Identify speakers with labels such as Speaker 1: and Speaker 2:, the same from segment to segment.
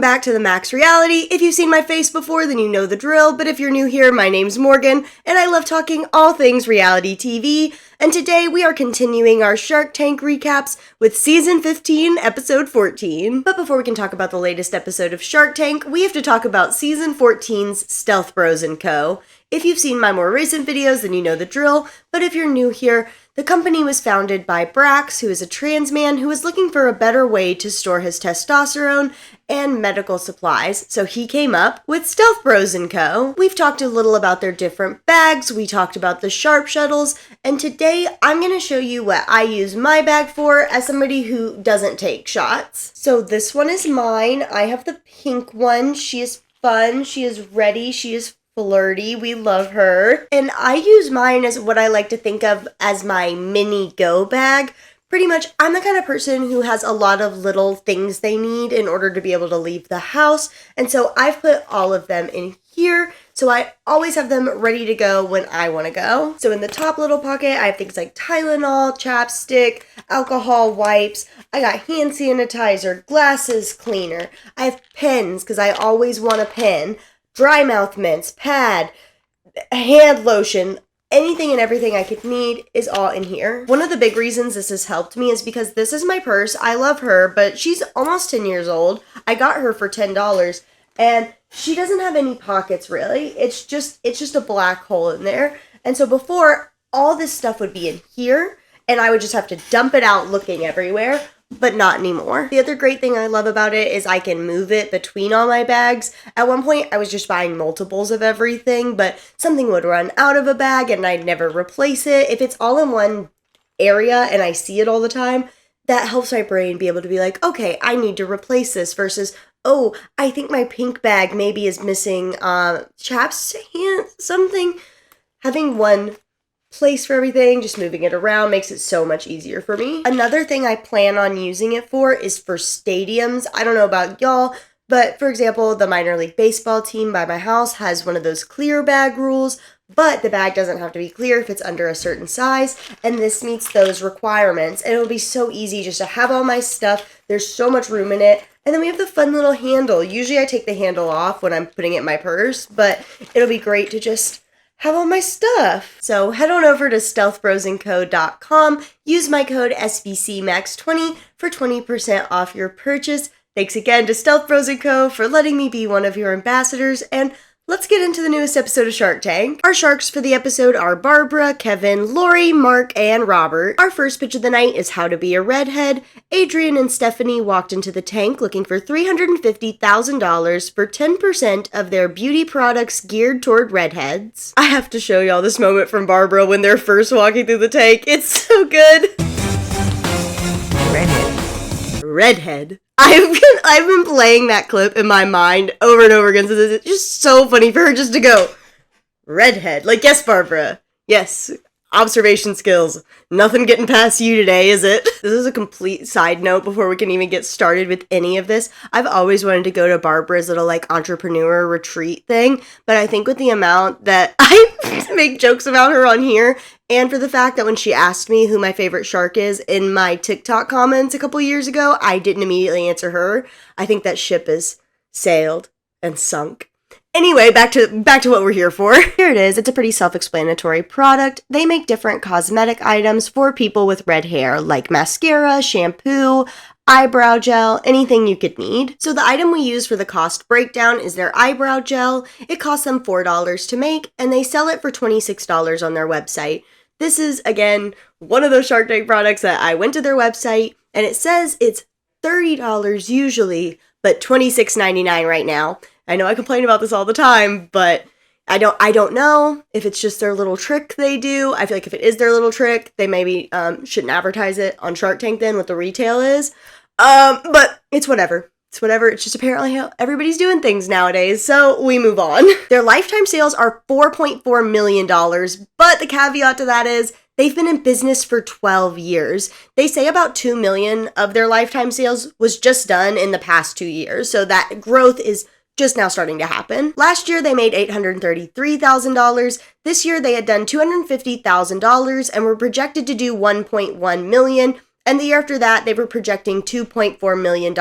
Speaker 1: back to the Max Reality. If you've seen my face before, then you know the drill, but if you're new here, my name's Morgan, and I love talking all things reality TV, and today we are continuing our Shark Tank recaps with Season 15, Episode 14. But before we can talk about the latest episode of Shark Tank, we have to talk about Season 14's Stealth Bros & Co. If you've seen my more recent videos, then you know the drill, but if you're new here, the company was founded by Brax, who is a trans man who was looking for a better way to store his testosterone and medical supplies, so he came up with Stealth Bros & Co. We've talked a little about their different bags, we talked about the Sharp Shuttles, and today I'm going to show you what I use my bag for as somebody who doesn't take shots. So this one is mine. I have the pink one. She is fun, she is ready, she is flirty, we love her. And I use mine as what I like to think of as my mini go bag. Pretty much, I'm the kind of person who has a lot of little things they need in order to be able to leave the house. And so I've put all of them in here, so I always have them ready to go when I want to go. So in the top little pocket, I have things like Tylenol, chapstick, alcohol wipes. I got hand sanitizer, glasses cleaner. I have pens because I always want a pen. Dry mouth mints, pad, hand lotion, anything and everything I could need is all in here. One of the big reasons this has helped me is because this is my purse. I love her, but she's almost 10 years old. I got her for $10 and she doesn't have any pockets really. It's just a black hole in there. And so before, all this stuff would be in here and I would just have to dump it out looking everywhere. But not anymore. The other great thing I love about it is I can move it between all my bags. At one point, I was just buying multiples of everything, but something would run out of a bag and I'd never replace it. If it's all in one area and I see it all the time, that helps my brain be able to be like, okay, I need to replace this versus, oh, I think my pink bag maybe is missing something. Having one place for everything, just moving it around makes it so much easier for me. Another thing I plan on using it for is for stadiums. I don't know about y'all, but for example, the minor league baseball team by my house has one of those clear bag rules, but the bag doesn't have to be clear if it's under a certain size, and this meets those requirements. And it'll be so easy just to have all my stuff. There's so much room in it. And then we have the fun little handle. Usually I take the handle off when I'm putting it in my purse, but it'll be great to just have all my stuff. So head on over to stealthbrosandco.com, use my code SBCMAX20 for 20% off your purchase. Thanks again to Stealth Bros & Co. for letting me be one of your ambassadors, and let's get into the newest episode of Shark Tank. Our sharks for the episode are Barbara, Kevin, Lori, Mark, and Robert. Our first pitch of the night is How to Be a Redhead. Adrian and Stephanie walked into the tank looking for $350,000 for 10% of their beauty products geared toward redheads. I have to show y'all this moment from Barbara when they're first walking through the tank. It's so good. Redhead. I've been playing that clip in my mind over and over again, so it's just so funny for her just to go, redhead. Like, yes, Barbara. Yes. Observation skills. Nothing getting past you today, is it? This is a complete side note before we can even get started with any of this. I've always wanted to go to Barbara's little, entrepreneur retreat thing, but I think with the amount that I make jokes about her on here, and for the fact that when she asked me who my favorite shark is in my TikTok comments a couple years ago, I didn't immediately answer her. I think that ship is sailed and sunk. Anyway, back to what we're here for. Here it is. It's a pretty self-explanatory product. They make different cosmetic items for people with red hair, like mascara, shampoo, eyebrow gel, anything you could need. So the item we use for the cost breakdown is their eyebrow gel. It costs them $4 to make, and they sell it for $26 on their website. This is, again, one of those Shark Tank products that I went to their website, and it says it's $30 usually, but $26.99 right now. I know I complain about this all the time, but I don't know if it's just their little trick they do. I feel like if it is their little trick, they maybe shouldn't advertise it on Shark Tank then, what the retail is. But it's whatever. It's whatever. It's just apparently how everybody's doing things nowadays, so we move on. Their lifetime sales are $4.4 million, but the caveat to that is they've been in business for 12 years. They say about $2 million of their lifetime sales was just done in the past 2 years, so that growth is just now starting to happen. Last year, they made $833,000. This year, they had done $250,000 and were projected to do $1.1 million. And the year after that, they were projecting $2.4 million.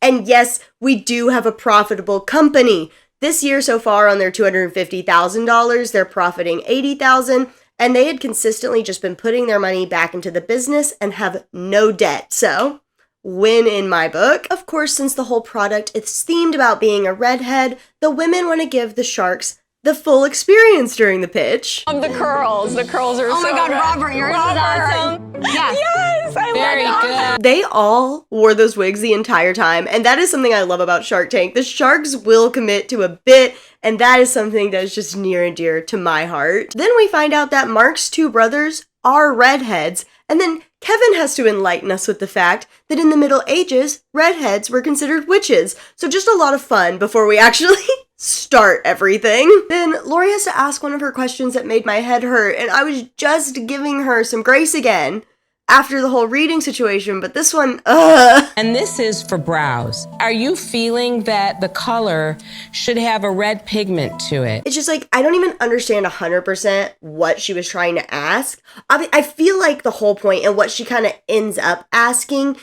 Speaker 1: And yes, we do have a profitable company. This year so far on their $250,000, they're profiting $80,000. And they had consistently just been putting their money back into the business and have no debt. So, win in my book. Of course, since the whole product is themed about being a redhead, the women want to give the sharks the full experience during the pitch.
Speaker 2: The curls are
Speaker 3: oh my god, Robert, yours is awesome.
Speaker 2: Yes, I
Speaker 3: Very
Speaker 2: love it.
Speaker 3: good.
Speaker 1: They all wore those wigs the entire time, and that is something I love about Shark Tank. The sharks will commit to a bit, and that is something that is just near and dear to my heart. Then we find out that Mark's two brothers are redheads, and then Kevin has to enlighten us with the fact that in the Middle Ages, redheads were considered witches. So just a lot of fun before we actually start everything. Then Lori has to ask one of her questions that made my head hurt, and I was just giving her some grace again after the whole reading situation, but this one,
Speaker 4: And this is for brows. Are you feeling that the color should have a red pigment to it?
Speaker 1: It's just like, I don't even understand 100% what she was trying to ask. I feel like the whole point and what she kind of ends up asking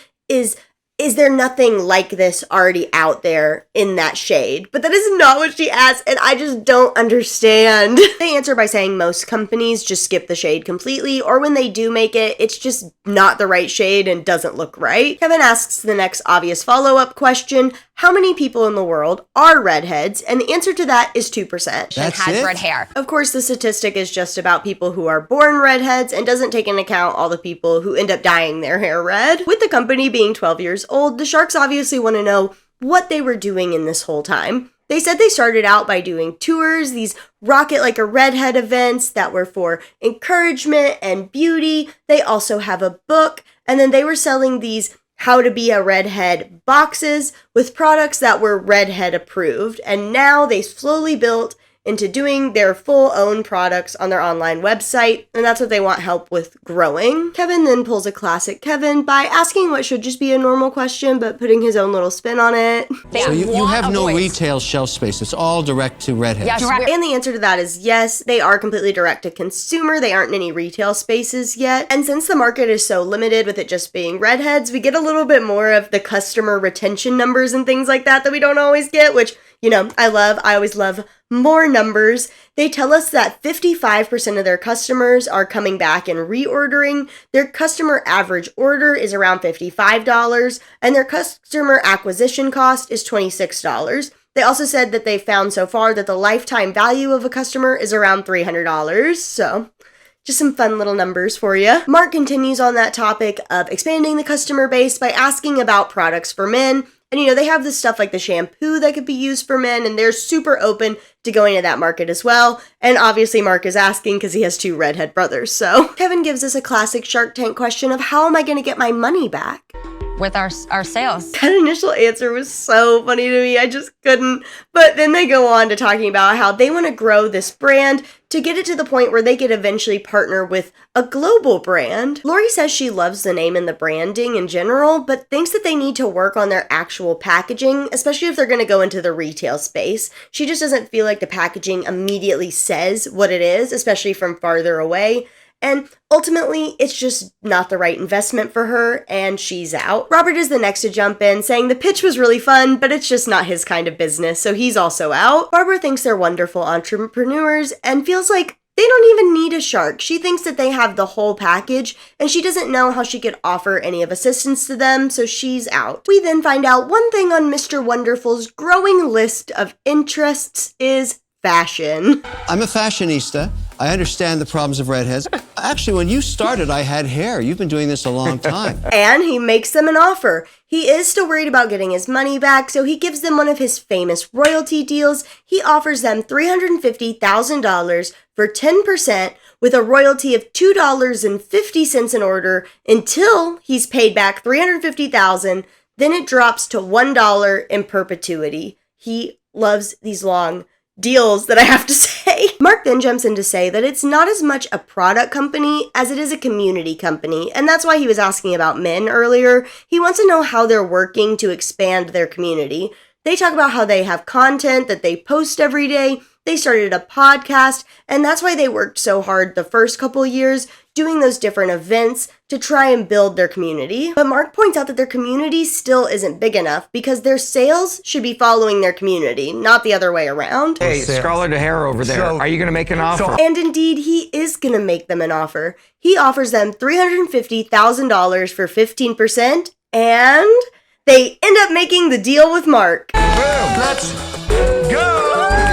Speaker 1: is there nothing like this already out there in that shade? But that is not what she asked, and I just don't understand. They answer by saying most companies just skip the shade completely, or when they do make it, it's just not the right shade and doesn't look right. Kevin asks the next obvious follow-up question, how many people in the world are redheads? And the answer to that is 2%.
Speaker 3: Has red hair.
Speaker 1: Of course, the statistic is just about people who are born redheads and doesn't take into account all the people who end up dyeing their hair red. With the company being 12 years old, the sharks obviously want to know what they were doing in this whole time. They said they started out by doing tours, these Rocket Like a Redhead events that were for encouragement and beauty. They also have a book, and then they were selling these How to Be a Redhead boxes with products that were redhead approved. And now they slowly built into doing their full own products on their online website, and that's what they want help with growing. Kevin then pulls a classic Kevin by asking what should just be a normal question, but putting his own little spin on it.
Speaker 5: So you have no retail shelf space. It's all direct to redheads.
Speaker 3: Yes,
Speaker 1: And the answer to that is yes, they are completely direct to consumer. They aren't in any retail spaces yet. And since the market is so limited with it just being redheads, we get a little bit more of the customer retention numbers and things like that we don't always get, which, you know, I always love more numbers. They tell us that 55% of their customers are coming back and reordering. Their customer average order is around $55, and their customer acquisition cost is $26. They also said that they found so far that the lifetime value of a customer is around $300. So, just some fun little numbers for you. Mark continues on that topic of expanding the customer base by asking about products for men. And, you know, they have this stuff like the shampoo that could be used for men, and they're super open to going to that market as well. And obviously Mark is asking because he has two redhead brothers. So Kevin gives us a classic Shark Tank question of how am I going to get my money back?
Speaker 3: With our sales.
Speaker 1: That initial answer was so funny to me. I just couldn't. But then they go on to talking about how they want to grow this brand to get it to the point where they could eventually partner with a global brand. Lori says she loves the name and the branding in general, but thinks that they need to work on their actual packaging, especially if they're going to go into the retail space. She just doesn't feel like the packaging immediately says what it is, especially from farther away. And ultimately, it's just not the right investment for her, and she's out. Robert is the next to jump in, saying the pitch was really fun, but it's just not his kind of business, so he's also out. Barbara thinks they're wonderful entrepreneurs and feels like they don't even need a shark. She thinks that they have the whole package, and she doesn't know how she could offer any of assistance to them, so she's out. We then find out one thing on Mr. Wonderful's growing list of interests is fashion.
Speaker 5: I'm a fashionista. I understand the problems of redheads. Actually, when you started, I had hair. You've been doing this a long time.
Speaker 1: And he makes them an offer. He is still worried about getting his money back, so he gives them one of his famous royalty deals. He offers them $350,000 for 10% with a royalty of $2.50 an order until he's paid back $350,000. Then it drops to $1 in perpetuity. He loves these long deals that I have to say. Mark then jumps in to say that it's not as much a product company as it is a community company, and that's why he was asking about men earlier. He wants to know how they're working to expand their community. They talk about how they have content that they post every day. they started a podcast, and that's why they worked so hard the first couple years doing those different events to try and build their community. But Mark points out that their community still isn't big enough because their sales should be following their community, not the other way around.
Speaker 6: Hey, Scarlett O'Hara over there, are you going to make an offer?
Speaker 1: And indeed, he is going to make them an offer. He offers them $350,000 for 15%, and they end up making the deal with Mark.
Speaker 6: Boom, let's go!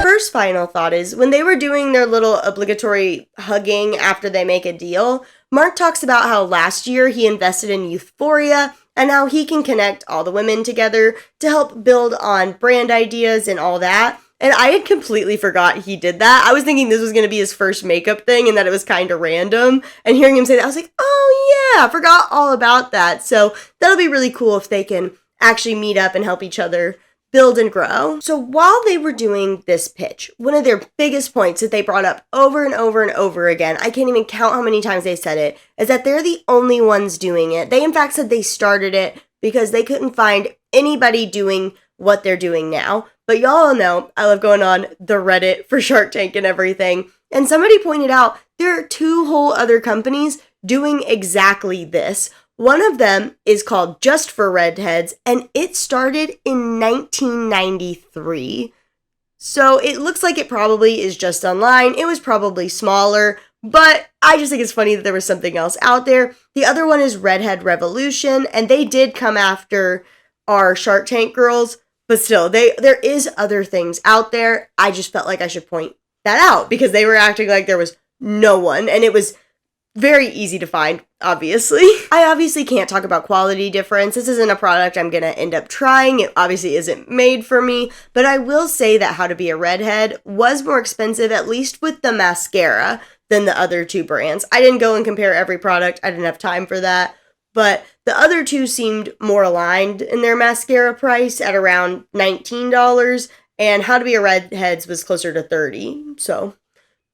Speaker 1: First final thought is, when they were doing their little obligatory hugging after they make a deal, Mark talks about how last year he invested in Youthforia and how he can connect all the women together to help build on brand ideas and all that. And I had completely forgot he did that. I was thinking this was going to be his first makeup thing and that it was kind of random. And hearing him say that, I was like, oh yeah, I forgot all about that. So that'll be really cool if they can actually meet up and help each other build and grow. So while they were doing this pitch, one of their biggest points that they brought up over and over and over again, I can't even count how many times they said it, is that they're the only ones doing it. They in fact said they started it because they couldn't find anybody doing what they're doing now. But y'all know I love going on the Reddit for Shark Tank and everything. And somebody pointed out there are 2 whole other companies doing exactly this. One of them is called Just for Redheads, and it started in 1993. So it looks like it probably is just online. It was probably smaller, but I just think it's funny that there was something else out there. The other one is Redhead Revolution, and they did come after our Shark Tank girls, but still, there is other things out there. I just felt like I should point that out because they were acting like there was no one, and it was very easy to find, obviously. I obviously can't talk about quality difference. This isn't a product I'm gonna end up trying. It obviously isn't made for me, but I will say that How to Be a Redhead was more expensive, at least with the mascara, than the other 2 brands. I didn't go and compare every product. I didn't have time for that, but the other 2 seemed more aligned in their mascara price at around $19, and How to Be a Redhead's was closer to $30, so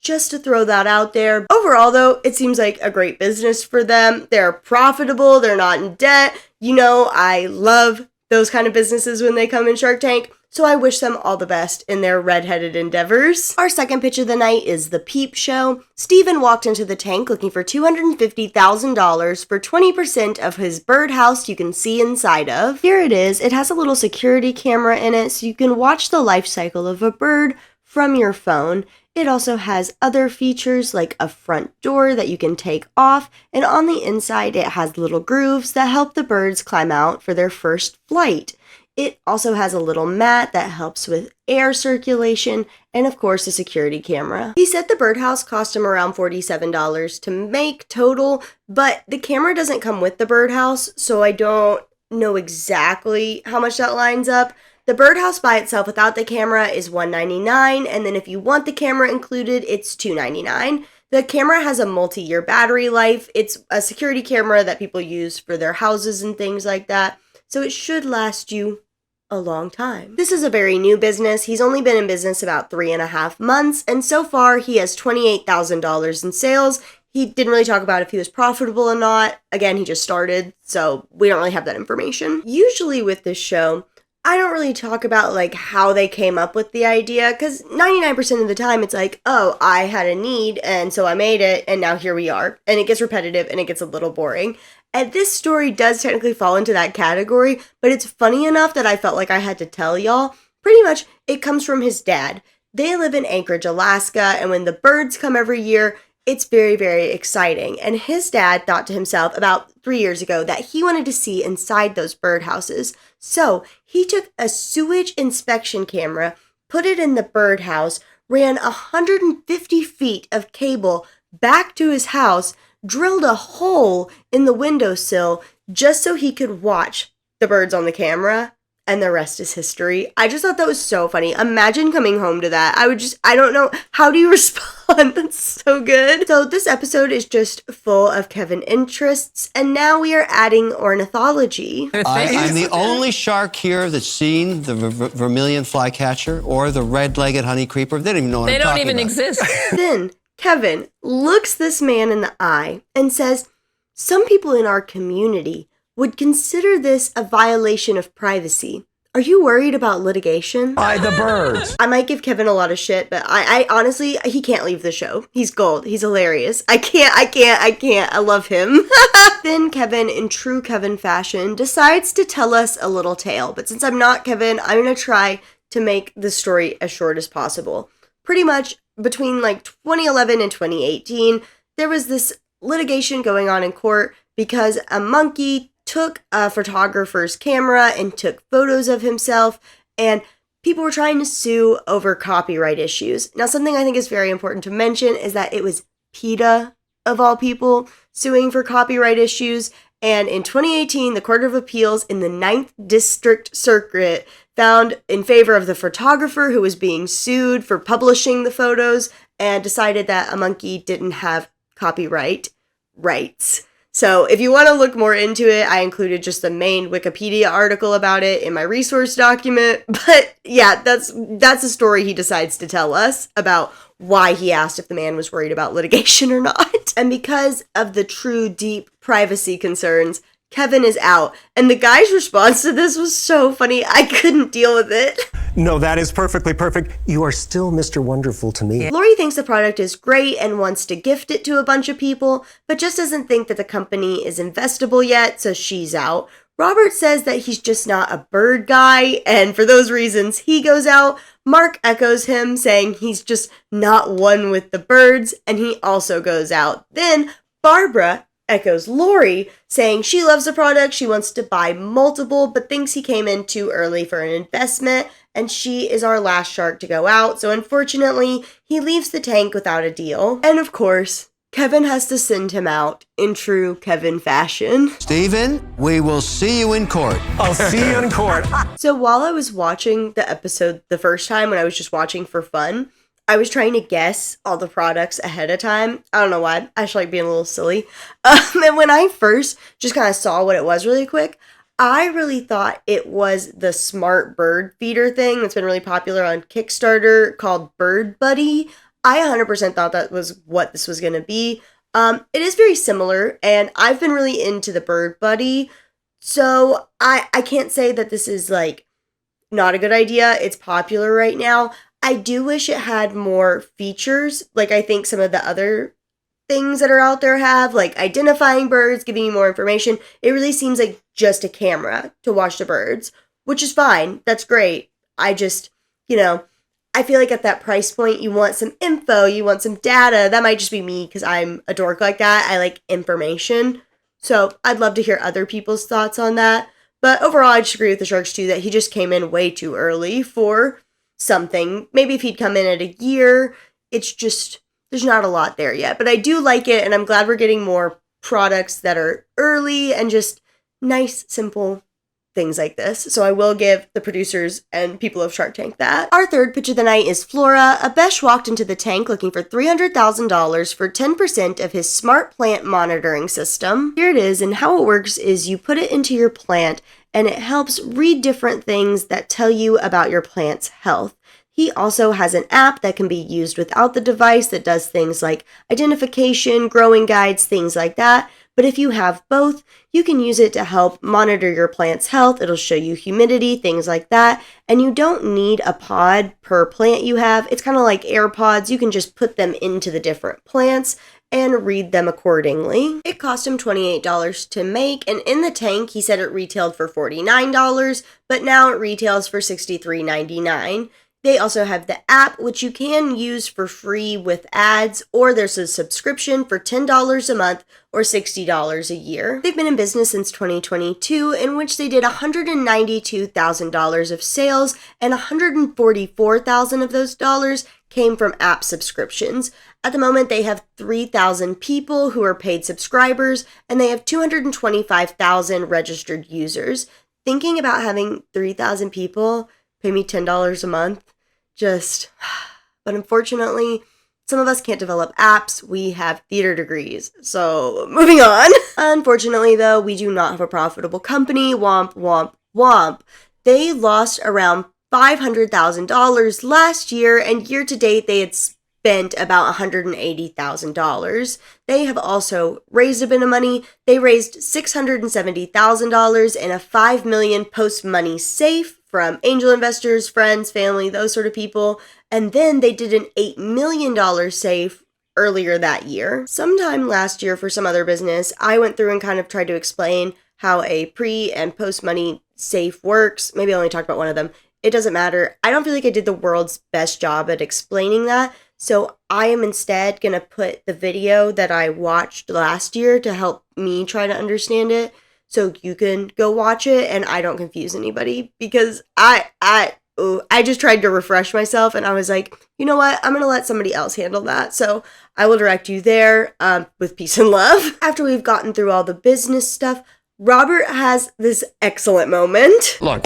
Speaker 1: just to throw that out there. Overall, though, it seems like a great business for them. They're profitable. They're not in debt. You know, I love those kind of businesses when they come in Shark Tank. So I wish them all the best in their redheaded endeavors. Our second pitch of the night is the Peep Show. Steven walked into the tank looking for $250,000 for 20% of his birdhouse you can see inside of. Here it is. It has a little security camera in it so you can watch the life cycle of a bird from your phone. It also has other features like a front door that you can take off, and on the inside it has little grooves that help the birds climb out for their first flight. It also has a little mat that helps with air circulation, and of course a security camera. He said the birdhouse cost him around $47 to make total, but the camera doesn't come with the birdhouse, so I don't know exactly how much that lines up. The birdhouse by itself without the camera is $199, and then if you want the camera included, it's $299. The camera has a multi-year battery life. It's a security camera that people use for their houses and things like that, so it should last you a long time. This is a very new business. He's only been in business about 3.5 months, and so far he has $28,000 in sales. He didn't really talk about if he was profitable or not. Again, he just started, so we don't really have that information. Usually with this show, I don't really talk about like how they came up with the idea, because 99% of the time it's like, oh, I had a need and so I made it and now here we are. And it gets repetitive and it gets a little boring. And this story does technically fall into that category, but it's funny enough that I felt like I had to tell y'all. Pretty much it comes from his dad. They live in Anchorage, Alaska, and when the birds come every year, it's very, very exciting. And his dad thought to himself about 3 years ago that he wanted to see inside those birdhouses. So he took a sewage inspection camera, put it in the birdhouse, ran 150 feet of cable back to his house, drilled a hole in the windowsill just so he could watch the birds on the camera. And the rest is history. I just thought that was so funny. Imagine coming home to that. I don't know. How do you respond? That's so good. So this episode is just full of Kevin interests. And now we are adding ornithology.
Speaker 5: I'm the only shark here that's seen the vermilion flycatcher or the red-legged honey creeper. They don't even know what I'm talking about.
Speaker 4: They don't even exist.
Speaker 1: Then Kevin looks this man in the eye and says, some people in our community would consider this a violation of privacy. Are you worried about litigation?
Speaker 6: By the birds.
Speaker 1: I might give Kevin a lot of shit, but I honestly, he can't leave the show. He's gold. He's hilarious. I can't. I love him. Then Kevin, in true Kevin fashion, decides to tell us a little tale. But since I'm not Kevin, I'm going to try to make the story as short as possible. Pretty much between like 2011 and 2018, there was this litigation going on in court because a monkey took a photographer's camera and took photos of himself, and people were trying to sue over copyright issues. Now, something I think is very important to mention is that it was PETA, of all people, suing for copyright issues, and in 2018, the Court of Appeals in the 9th District Circuit found in favor of the photographer who was being sued for publishing the photos and decided that a monkey didn't have copyright rights. So if you want to look more into it, I included just the main Wikipedia article about it in my resource document. But yeah, that's a story he decides to tell us about why he asked if the man was worried about litigation or not. And because of the true deep privacy concerns, Kevin is out. And the guy's response to this was so funny. I couldn't deal with it.
Speaker 7: No, that is perfectly perfect. You are still Mr. Wonderful to me.
Speaker 1: Lori thinks the product is great and wants to gift it to a bunch of people, but just doesn't think that the company is investable yet, so she's out. Robert says that he's just not a bird guy, and for those reasons, he goes out. Mark echoes him, saying he's just not one with the birds, and he also goes out. Then Barbara echoes Lori, saying she loves the product, she wants to buy multiple, but thinks he came in too early for an investment, and she is our last shark to go out, so unfortunately, he leaves the tank without a deal. And of course, Kevin has to send him out in true Kevin fashion.
Speaker 5: Stephen, we will see you in court.
Speaker 7: I'll see you in court.
Speaker 1: So while I was watching the episode the first time, when I was just watching for fun, I was trying to guess all the products ahead of time. I don't know why. I just like being a little silly. And when I first just kind of saw what it was really quick, I really thought it was the smart bird feeder thing that's been really popular on Kickstarter called Bird Buddy. I 100% thought that was what this was going to be. It is very similar, and I've been really into the Bird Buddy. So I can't say that this is like not a good idea. It's popular right now. I do wish it had more features, like I think some of the other things that are out there have, like identifying birds, giving you more information. It really seems like just a camera to watch the birds, which is fine. That's great. I just, I feel like at that price point, you want some info, you want some data. That might just be me because I'm a dork like that. I like information. So I'd love to hear other people's thoughts on that. But overall, I just agree with the Sharks too, that he just came in way too early for something. Maybe if he'd come in at a year, it's just, there's not a lot there yet. But I do like it, and I'm glad we're getting more products that are early and just nice, simple things like this. So I will give the producers and people of Shark Tank that. Our third pitch of the night is Flora. A Besh walked into the tank looking for $300,000 for 10% of his smart plant monitoring system. Here it is, and how it works is you put it into your plant and it helps read different things that tell you about your plant's health. He also has an app that can be used without the device that does things like identification, growing guides, things like that. But if you have both, you can use it to help monitor your plant's health. It'll show you humidity, things like that. And you don't need a pod per plant you have. It's kind of like AirPods. You can just put them into the different plants and read them accordingly. It cost him $28 to make, and in the tank, he said it retailed for $49, but now it retails for $63.99. They also have the app, which you can use for free with ads, or there's a subscription for $10 a month or $60 a year. They've been in business since 2022, in which they did $192,000 of sales, and $144,000 of those dollars came from app subscriptions. At the moment, they have 3,000 people who are paid subscribers, and they have 225,000 registered users. Thinking about having 3,000 people pay me $10 a month, but unfortunately, some of us can't develop apps. We have theater degrees. So moving on. Unfortunately, though, we do not have a profitable company. Womp, womp, womp. They lost around $500,000 last year, and year to date, they had spent about $180,000. They have also raised a bit of money. They raised $670,000 in a $5 million post-money safe from angel investors, friends, family, those sort of people. And then they did an $8 million save earlier that year. Sometime last year for some other business, I went through and kind of tried to explain how a pre and post money safe works. Maybe I only talked about one of them. It doesn't matter. I don't feel like I did the world's best job at explaining that. So I am instead going to put the video that I watched last year to help me try to understand it. So you can go watch it and I don't confuse anybody, because I just tried to refresh myself and I was like, you know what? I'm going to let somebody else handle that. So I will direct you there with peace and love. After we've gotten through all the business stuff, Robert has this excellent moment.
Speaker 6: Look,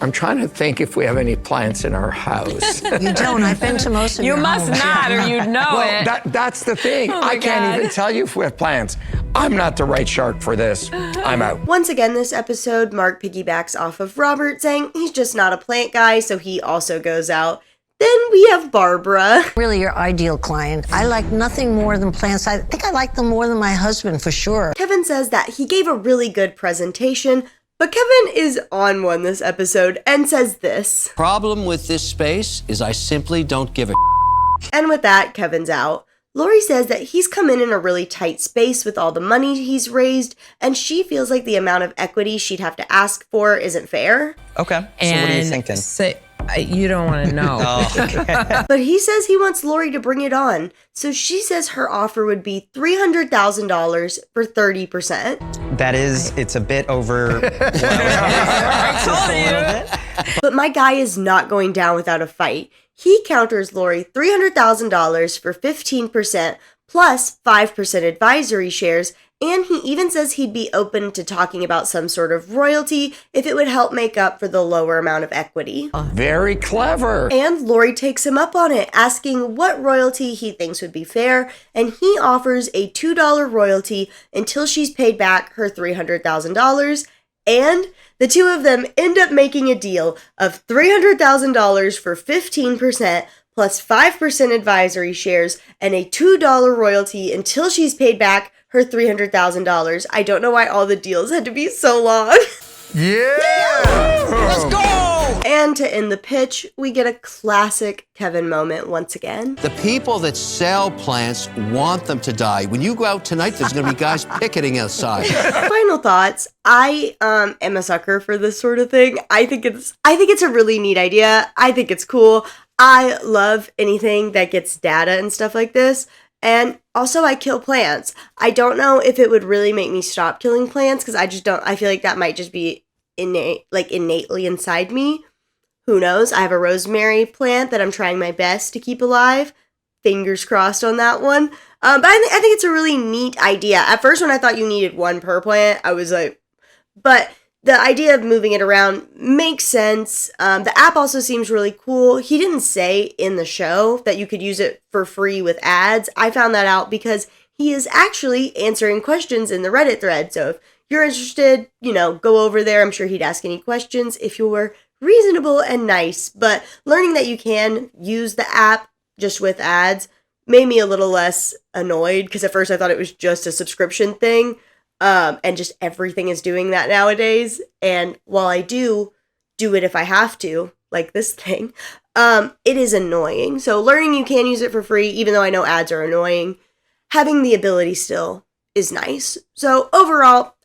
Speaker 6: I'm trying to think if we have any plants in our house.
Speaker 8: You don't. I've been to most of
Speaker 2: You
Speaker 8: your
Speaker 2: must
Speaker 8: homes.
Speaker 2: not, or you'd know it.
Speaker 6: That's the thing.
Speaker 2: Oh my
Speaker 6: I can't
Speaker 2: God.
Speaker 6: even tell you if we have plants. I'm not the right shark for this. I'm out.
Speaker 1: Once again, this episode, Mark piggybacks off of Robert, saying he's just not a plant guy, so he also goes out. Then we have Barbara.
Speaker 8: Really your ideal client. I like nothing more than plants. I think I like them more than my husband, for sure.
Speaker 1: Kevin says that he gave a really good presentation, but Kevin is on one this episode and says this.
Speaker 5: Problem with this space is I simply don't give a
Speaker 1: And with that, Kevin's out. Lori says that he's come in a really tight space with all the money he's raised, and she feels like the amount of equity she'd have to ask for isn't fair.
Speaker 9: Okay. So what do you think then?
Speaker 4: You don't want to know.
Speaker 1: But he says he wants Lori to bring it on. So she says her offer would be $300,000 for 30%.
Speaker 9: That is, it's a bit over.
Speaker 1: But my guy is not going down without a fight. He counters Lori $300,000 for 15% plus 5% advisory shares, and he even says he'd be open to talking about some sort of royalty if it would help make up for the lower amount of equity.
Speaker 6: Very clever.
Speaker 1: And Lori takes him up on it, asking what royalty he thinks would be fair, and he offers a $2 royalty until she's paid back her $300,000, and the two of them end up making a deal of $300,000 for 15% plus 5% advisory shares and a $2 royalty until she's paid back her $300,000. I don't know why all the deals had to be so long.
Speaker 6: Yeah! Let's go!
Speaker 1: And to end the pitch, we get a classic Kevin moment once again.
Speaker 5: The people that sell plants want them to die. When you go out tonight, there's going to be guys picketing outside.
Speaker 1: Final thoughts. I am a sucker for this sort of thing. I think it's a really neat idea. I think it's cool. I love anything that gets data and stuff like this. And also I kill plants. I don't know if it would really make me stop killing plants, because I feel like that might just be innately inside me. Who knows? I have a rosemary plant that I'm trying my best to keep alive. Fingers crossed on that one. But I think it's a really neat idea. At first, when I thought you needed one per plant, I was like, but the idea of moving it around makes sense. The app also seems really cool. He didn't say in the show that you could use it for free with ads. I found that out because he is actually answering questions in the Reddit thread. So if you're interested, go over there. I'm sure he'd ask any questions if you were reasonable and nice. But learning that you can use the app just with ads made me a little less annoyed, because at first I thought it was just a subscription thing. And just everything is doing that nowadays. And while I do it if I have to, like this thing, it is annoying. So learning you can use it for free, even though I know ads are annoying, having the ability still is nice. So overall,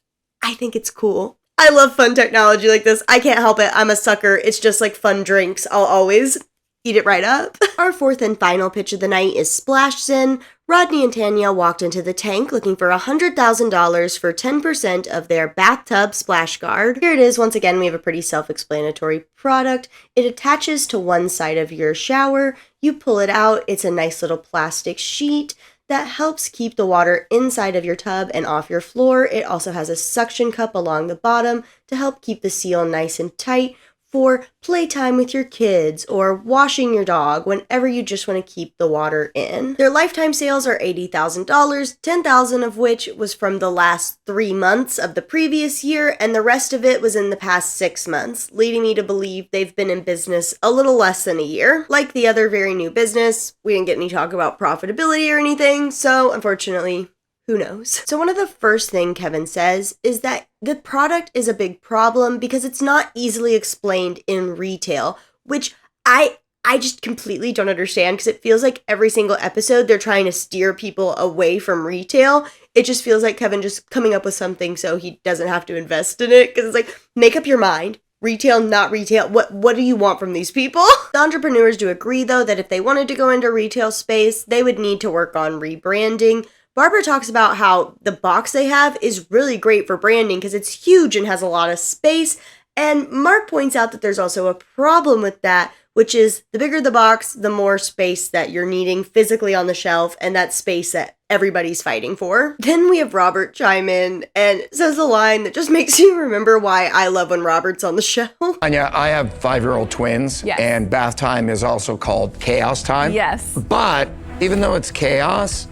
Speaker 1: I think it's cool. I love fun technology like this. I can't help it. I'm a sucker. It's just like fun drinks. I'll always eat it right up. Our fourth and final pitch of the night is SplashZen. Rodney and Tanya walked into the tank looking for $100,000 for 10% of their bathtub splash guard. Here it is. Once again, we have a pretty self-explanatory product. It attaches to one side of your shower. You pull it out. It's a nice little plastic sheet that helps keep the water inside of your tub and off your floor. It also has a suction cup along the bottom to help keep the seal nice and tight for playtime with your kids or washing your dog whenever you just want to keep the water in. Their lifetime sales are $80,000, $10,000 of which was from the last 3 months of the previous year, and the rest of it was in the past 6 months, leading me to believe they've been in business a little less than a year. Like the other very new business, we didn't get any talk about profitability or anything, so unfortunately, who knows? So one of the first thing Kevin says is that the product is a big problem because it's not easily explained in retail, which I just completely don't understand because it feels like every single episode they're trying to steer people away from retail. It just feels like Kevin just coming up with something so he doesn't have to invest in it, because it's like, make up your mind. Retail, not retail. What do you want from these people? The entrepreneurs do agree, though, that if they wanted to go into retail space, they would need to work on rebranding. Barbara talks about how the box they have is really great for branding because it's huge and has a lot of space. And Mark points out that there's also a problem with that, which is the bigger the box, the more space that you're needing physically on the shelf, and that space that everybody's fighting for. Then we have Robert chime in and says a line that just makes you remember why I love when Robert's on the show.
Speaker 6: Anya, I have 5-year-old twins,
Speaker 2: Yes.
Speaker 6: and bath time is also called chaos time.
Speaker 2: Yes.
Speaker 6: But even though it's chaos,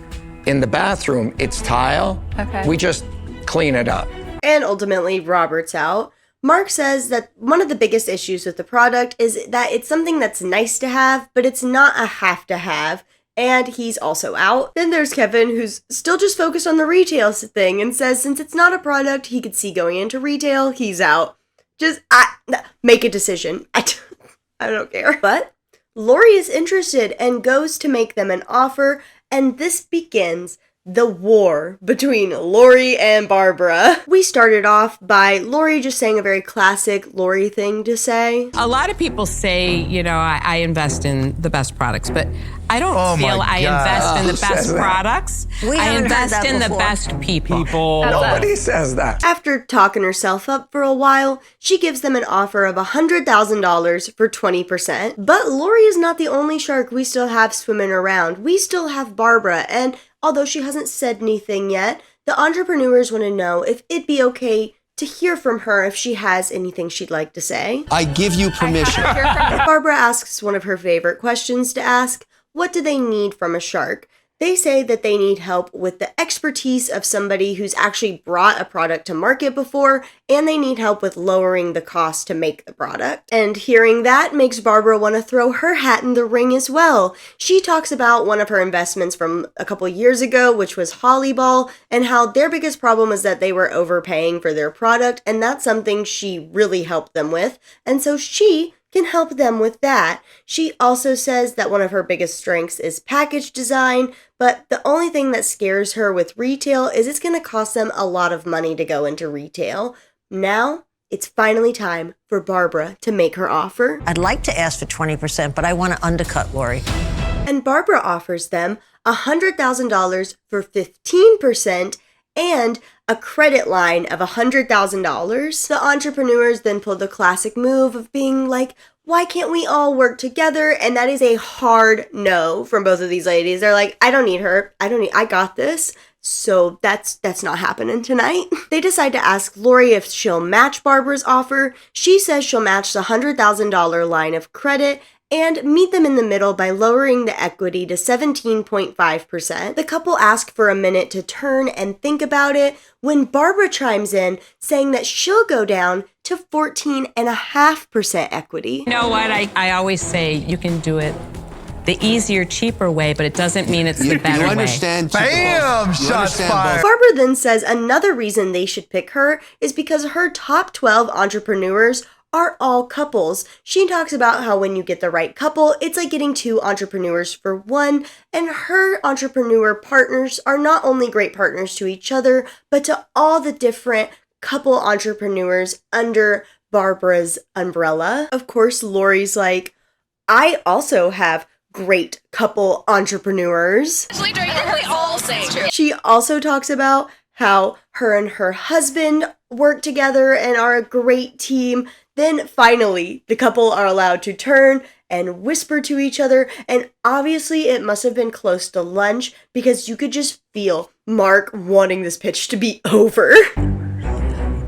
Speaker 6: in the bathroom, it's tile.
Speaker 2: Okay.
Speaker 6: We just clean it up.
Speaker 1: And ultimately, Robert's out. Mark says that one of the biggest issues with the product is that it's something that's nice to have, but it's not a have to have, and he's also out. Then there's Kevin, who's still just focused on the retail thing and says since it's not a product he could see going into retail, he's out. Just make a decision. I don't care. But Lori is interested and goes to make them an offer, and this begins the war between Lori and Barbara. We started off by Lori just saying a very classic Lori thing to say.
Speaker 4: A lot of people say, you know, I invest in the best products, but I don't feel I invest in the best products.
Speaker 8: We
Speaker 4: I
Speaker 8: haven't heard
Speaker 4: invest
Speaker 8: that
Speaker 4: in the
Speaker 8: before.
Speaker 4: best people.
Speaker 6: Nobody says that.
Speaker 1: After talking herself up for a while, she gives them an offer of $100,000 for 20%. But Lori is not the only shark we still have swimming around. We still have Barbara, and although she hasn't said anything yet, the entrepreneurs want to know if it'd be okay to hear from her if she has anything she'd like to say.
Speaker 5: I give you permission.
Speaker 1: Barbara asks one of her favorite questions to ask, what do they need from a shark? They say that they need help with the expertise of somebody who's actually brought a product to market before, and they need help with lowering the cost to make the product. And hearing that makes Barbara want to throw her hat in the ring as well. She talks about one of her investments from a couple years ago, which was Hollyball, and how their biggest problem was that they were overpaying for their product, and that's something she really helped them with. And so she can help them with that. She also says that one of her biggest strengths is package design, but the only thing that scares her with retail is it's going to cost them a lot of money to go into retail. Now, it's finally time for Barbara to make her offer.
Speaker 8: I'd like to ask for 20%, but I want to undercut Lori.
Speaker 1: And Barbara offers them $100,000 for 15% and a credit line of $100,000. The entrepreneurs then pulled the classic move of being like, why can't we all work together? And that is a hard no from both of these ladies. They're like, I don't need her. I got this. So that's not happening tonight. They decide to ask Lori if she'll match Barbara's offer. She says she'll match the $100,000 line of credit and meet them in the middle by lowering the equity to 17.5%. The couple ask for a minute to turn and think about it when Barbara chimes in saying that she'll go down to 14.5% equity.
Speaker 4: You know what? I always say you can do it the easier, cheaper way, but it doesn't mean it's the better
Speaker 5: You
Speaker 4: way.
Speaker 5: understand?
Speaker 10: Bam!
Speaker 5: You
Speaker 10: Shots
Speaker 5: understand
Speaker 10: fired.
Speaker 5: both.
Speaker 1: Barbara then says another reason they should pick her is because her top 12 entrepreneurs are all couples. She talks about how when you get the right couple, it's like getting two entrepreneurs for one, and her entrepreneur partners are not only great partners to each other, but to all the different couple entrepreneurs under Barbara's umbrella. Of course, Lori's like, I also have great couple entrepreneurs. She also talks about how her and her husband work together and are a great team. Then finally, the couple are allowed to turn and whisper to each other, and obviously it must have been close to lunch because you could just feel Mark wanting this pitch to be over.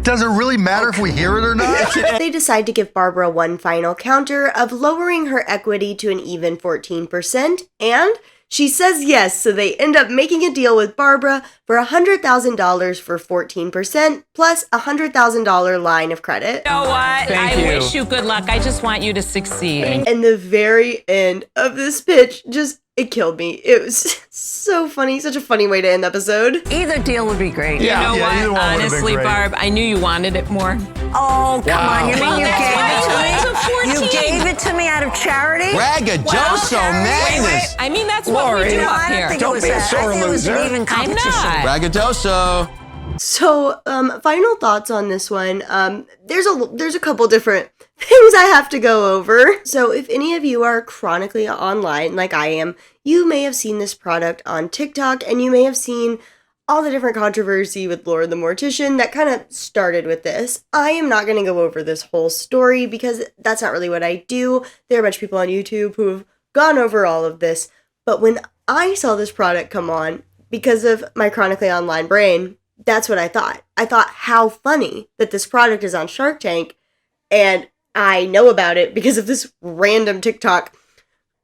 Speaker 10: Does it really matter if we hear it or not?
Speaker 1: They decide to give Barbara one final counter of lowering her equity to an even 14%, and she says yes, so they end up making a deal with Barbara for $100,000 for 14% plus a $100,000 line of credit.
Speaker 4: You know what?
Speaker 6: Thank
Speaker 4: I
Speaker 6: you.
Speaker 4: wish you good luck. I just want you to succeed.
Speaker 1: And the very end of this pitch just It killed me. It was so funny. Such a funny way to end the episode.
Speaker 8: Either deal would be great.
Speaker 4: You know
Speaker 10: either
Speaker 4: what?
Speaker 10: one would've been
Speaker 4: Honestly,
Speaker 10: great.
Speaker 4: Barb, I knew you wanted it more.
Speaker 8: Oh, come on. You mean you
Speaker 4: that's why
Speaker 8: gave
Speaker 4: you
Speaker 8: it
Speaker 4: went to
Speaker 8: to me?
Speaker 4: 14.
Speaker 8: You gave it to me out of charity?
Speaker 5: Braggadocio madness.
Speaker 4: I mean, that's what we do
Speaker 6: Lori,
Speaker 4: up
Speaker 8: I don't
Speaker 4: here.
Speaker 8: think
Speaker 6: Don't
Speaker 8: it was
Speaker 6: be a
Speaker 8: that.
Speaker 6: sore
Speaker 8: I think it was an
Speaker 6: loser.
Speaker 8: even
Speaker 4: I'm
Speaker 8: competition.
Speaker 4: not.
Speaker 5: Braggadocio.
Speaker 1: So, final thoughts on this one. There's a couple different things I have to go over. So, if any of you are chronically online like I am, you may have seen this product on TikTok, and you may have seen all the different controversy with Lauren the Mortician that kind of started with this. I am not going to go over this whole story because that's not really what I do. There are a bunch of people on YouTube who have gone over all of this. But when I saw this product come on, because of my chronically online brain, that's what I thought. I thought, how funny that this product is on Shark Tank, and I know about it because of this random TikTok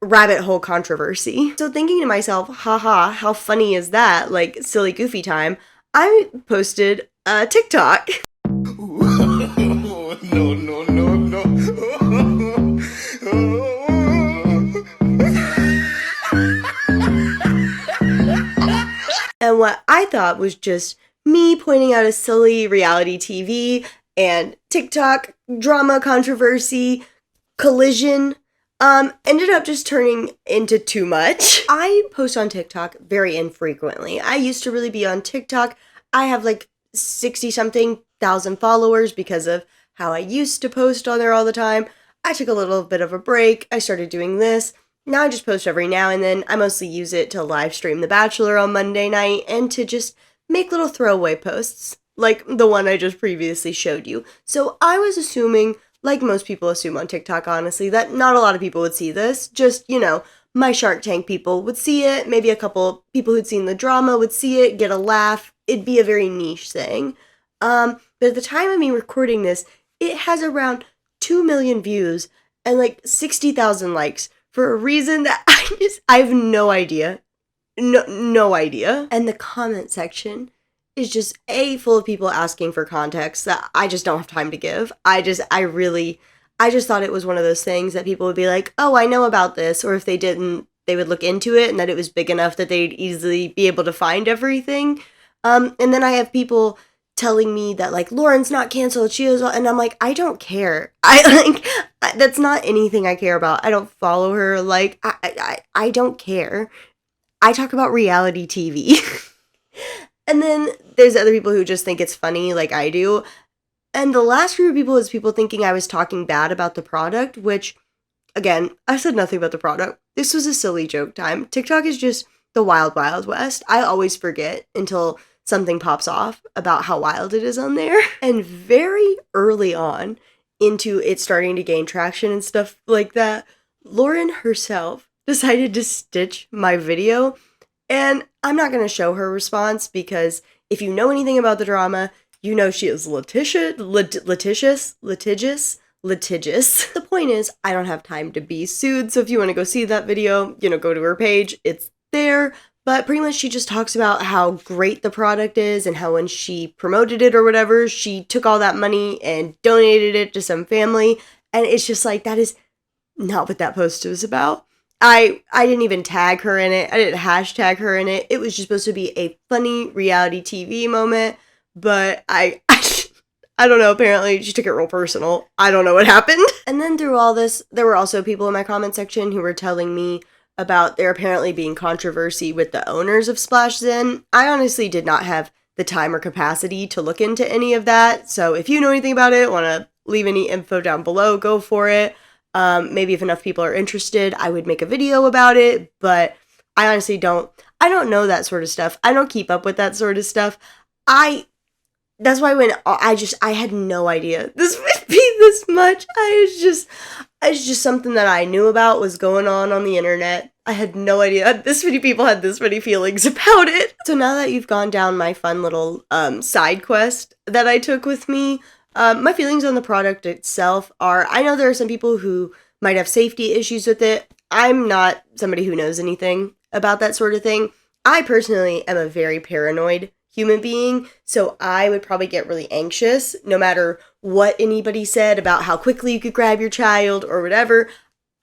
Speaker 1: rabbit hole controversy. So thinking to myself, haha, how funny is that? Like, silly goofy time. I posted a TikTok. And what I thought was just me pointing out a silly reality TV and TikTok drama controversy collision ended up just turning into too much. I post on TikTok very infrequently. I used to really be on TikTok. I have like 60-something thousand followers because of how I used to post on there all the time. I took a little bit of a break. I started doing this. Now I just post every now and then. I mostly use it to live stream The Bachelor on Monday night and to just make little throwaway posts, like the one I just previously showed you. So I was assuming, like most people assume on TikTok, honestly, that not a lot of people would see this. Just, my Shark Tank people would see it. Maybe a couple people who'd seen the drama would see it, get a laugh. It'd be a very niche thing. But at the time of me recording this, it has around 2 million views and like 60,000 likes for a reason that I have no idea. No idea. And the comment section is just full of people asking for context that I just don't have time to give. I just thought it was one of those things that people would be like, oh, I know about this. Or if they didn't, they would look into it and that it was big enough that they'd easily be able to find everything. And then I have people telling me that like Lauren's not canceled, she is, and I'm like, I don't care. That's not anything I care about. I don't follow her. Like I don't care. I talk about reality TV. And then there's other people who just think it's funny like I do. And the last group of people is people thinking I was talking bad about the product, which, again, I said nothing about the product. This was a silly joke time. TikTok is just the wild, wild west. I always forget until something pops off about how wild it is on there. And very early on into it starting to gain traction and stuff like that, Lauren herself decided to stitch my video. And I'm not going to show her response because if you know anything about the drama, you know she is litigious. The point is, I don't have time to be sued. So if you want to go see that video, go to her page. It's there. But pretty much she just talks about how great the product is and how when she promoted it or whatever, she took all that money and donated it to some family. And it's just like, that is not what that post was about. I didn't even tag her in it. I didn't hashtag her in it. It was just supposed to be a funny reality TV moment. But I don't know. Apparently she took it real personal. I don't know what happened. And then through all this, there were also people in my comment section who were telling me about there apparently being controversy with the owners of SplashZen. I honestly did not have the time or capacity to look into any of that. So if you know anything about it, want to leave any info down below, go for it. Maybe if enough people are interested, I would make a video about it. But I honestly don't know that sort of stuff. I don't keep up with that sort of stuff. That's why when I had no idea this would be this much. It's just something that I knew about was going on the internet. I had no idea this many people had this many feelings about it. So now that you've gone down my fun little side quest that I took with me, my feelings on the product itself are, I know there are some people who might have safety issues with it. I'm not somebody who knows anything about that sort of thing. I personally am a very paranoid human being, so I would probably get really anxious no matter what anybody said about how quickly you could grab your child or whatever.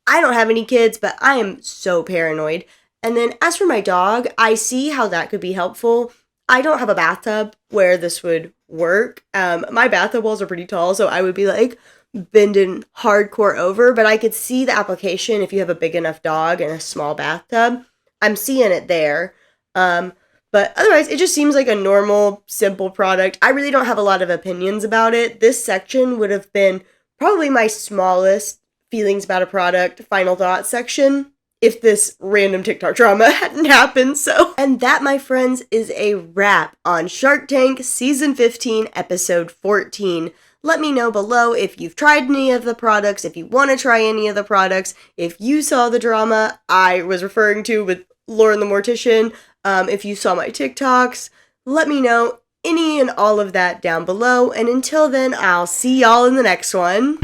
Speaker 1: I don't have any kids, but I am so paranoid. And then as for my dog, I see how that could be helpful. I don't have a bathtub where this would work. My bathtub walls are pretty tall, so I would be like bending hardcore over, but I could see the application if you have a big enough dog and a small bathtub. I'm seeing it there. But otherwise, it just seems like a normal, simple product. I really don't have a lot of opinions about it. This section would have been probably my smallest feelings about a product, final thoughts section, if this random TikTok drama hadn't happened. And that, my friends, is a wrap on Shark Tank Season 15, Episode 14. Let me know below if you've tried any of the products, if you want to try any of the products, if you saw the drama I was referring to with Lauren the Mortician, if you saw my TikToks. Let me know any and all of that down below. And until then, I'll see y'all in the next one.